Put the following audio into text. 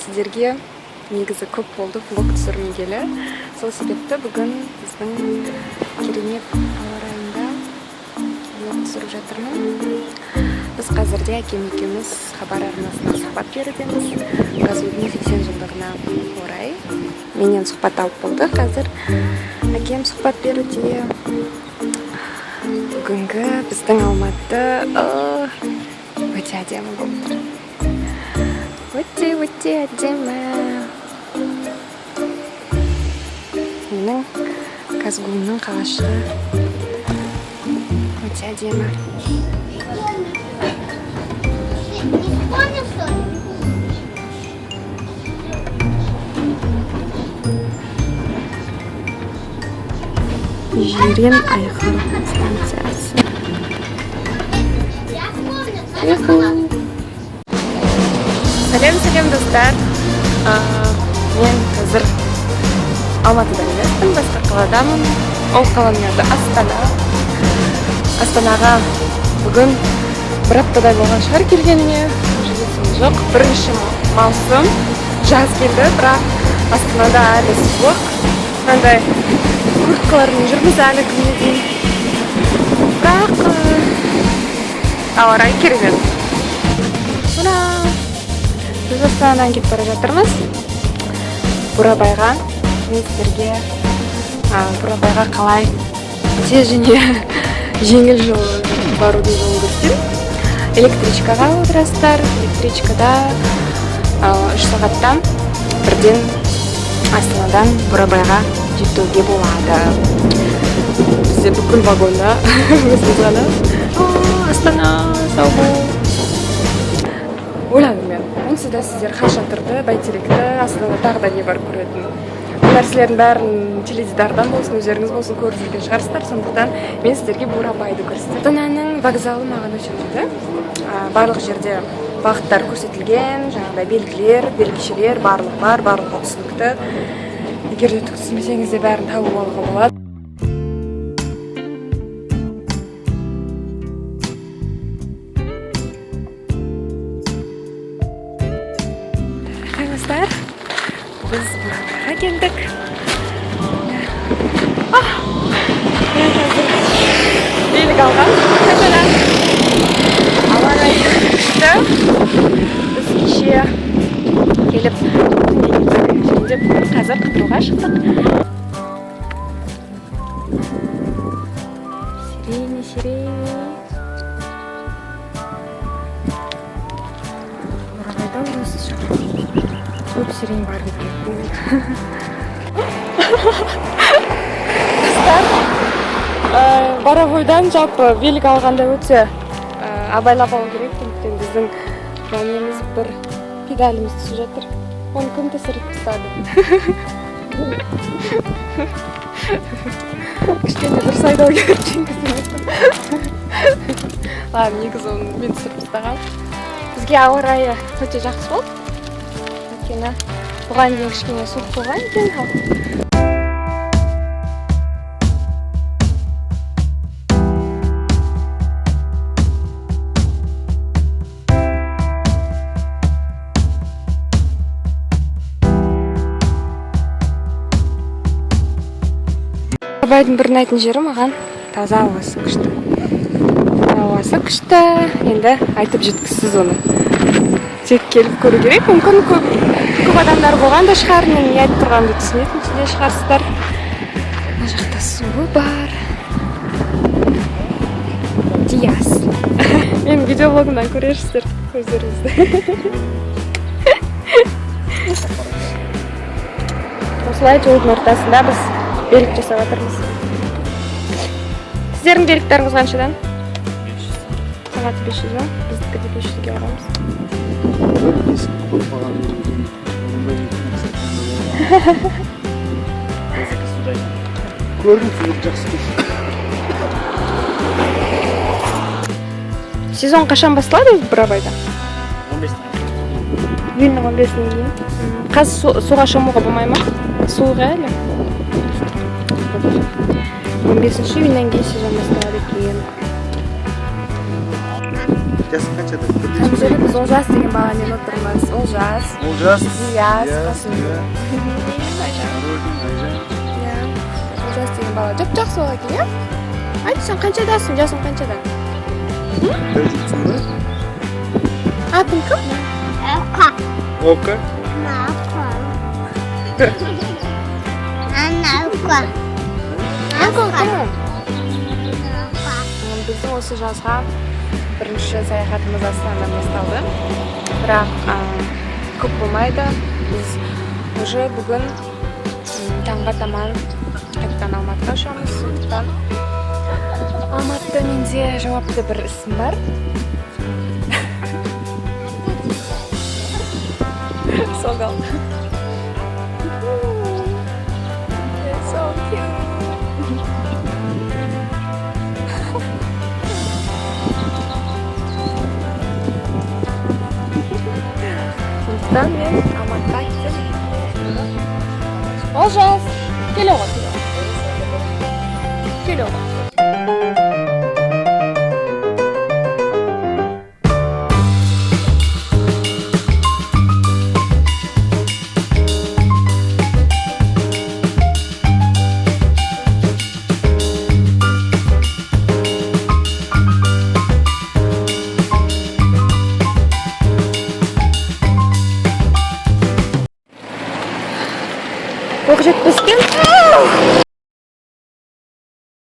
сіздерге негізі көп болды влог түсірмегелі. Сол себепті бүгін біздің керемет ауа райында влог түсіріп жатырмын. Біз қазірде әкем екеуміз хабар арнасына сұхбат берудеміз. Газудың 80 жылдығына орай менен сұхбат алып болды. Қазір әкем сұхбат беруде. Бүгінгі біздің Алматы өте әдемі болып тұр. Өте әдемі. Менің Казгумның қалашығы өте әдемі. Жирен айғыр станциясы. Сәлем достар. Мен қазір Алматыда емеспін, басқа қаладамын. Ол қаланың аты Астана. Астанаға бүгін бір аптадай болған шығар келгеніме. Жоқ, бірінші маусым жаз келді, бірақ Астанада әлі суық. Мынандай курткалармен жүрміз әлі күнге дейін. Бірақ ауа райы керемет. Ура! Біз Астанадан кетіп бара жатырмыз. Бурабайға. Мен сіздерге Бурабайға қалай тез және жеңіл жол барудың жолын көрсетемін. Электричкаға отырасыздар. Электричкада 3 сағаттан бірден Астанадан Бурабайға жетуге болады. Бізде бүкіл вагонда өзіміз ғана Астана сау бол. Ойладым мен. Онсыз да сіздер Хашатырды, Бәйтеректі, Астанада тағы да не бар көретін. Бұл нәрселердің бәрін теледидардан болсын, өздеріңіз болсын көріп жүрген шығарсыздар. Сондықтан мен сіздерге Бурабайды көрсетемін. Астананың вокзалы маған өте ұнады. Барлық жерде бағыттар көрсетілген, жаңағыдай белгілер, белгішелер барлық бар, барлығы түсінікті. Егер де түсінбесеңіз де бәрін тауып алуға болады. Қаңыздар, біз Бурабайға келдік. Мен қазір белгі алғам. Қайтадан ауа райы күшті. Біз кеше келіп деп қазір қыдыруға шықтық. Сирени. Бурабайда орынсыз жоқ. Көп сирень бар деп кеттім. Боровойдан жалпы белгі алғанда өте абайлап алу керек. Біздің неміз бір педаліміз түсіп жатыр. Оны кім тесіріп тастады? Кішкене дұрыс айдау керек енгізіп. Ладно, негізі оны мен түсіріп тастағам. Бізге ауа райы өте жақсы болды. Өйткені бұған дейін кішкене суық болған екен. Бурабайдың бір ұнайтын жері маған таза ауасы күшті. Ауасы күшті, енді айтып жеткісіз оны. Тек келіп көру керек. Мүмкін көп адамдар болған да шығар, мен не айтып тұрғанымды түсінетін де шығарсыздар. Мына жақта суы бар. Диас. Мен видеоблогымдан көрерсіздер өздеріңізді. Осылай жолдың ортасында біз белгі жасап жатырмыз. Сіздердің белгілеріңіз қаншадан? 500. Сағат 500 ба? Біздікі де 500-ге барамыз. Көрдім, суық жақсы көрші. Сезон қашан басталады Бурабайда? 15-тен. Июньнің 15-нен кейін. Қазір суға шомылуға болмай ма? Суық әлі. 15 июньнен кейін сезон басталады екен. Жасы қаншада? Әмжелі біз Олжас деген баламен отырмыз. Олжас. Олжас. Ияс. Қасым. Айжан. Иә. Олжас деген бала. Жақсы бала екен, иә? Айтшы, сен қаншадасың? Жасың қаншада? Дәжетсің ба? Атың кім? Ока. Біздің осы жазға бірінші саяхатымыз Астанадан басталды. Бірақ көп болмайды. Біз уже бүгін таңға таман қайтадан Алматыға ұшамыз. Сондықтан Алматыда менде жауапты бір ісім бар. Согал. So cute. Сондықтан мен Алматыға кеттім. Олжас, кел оған. Кел оған.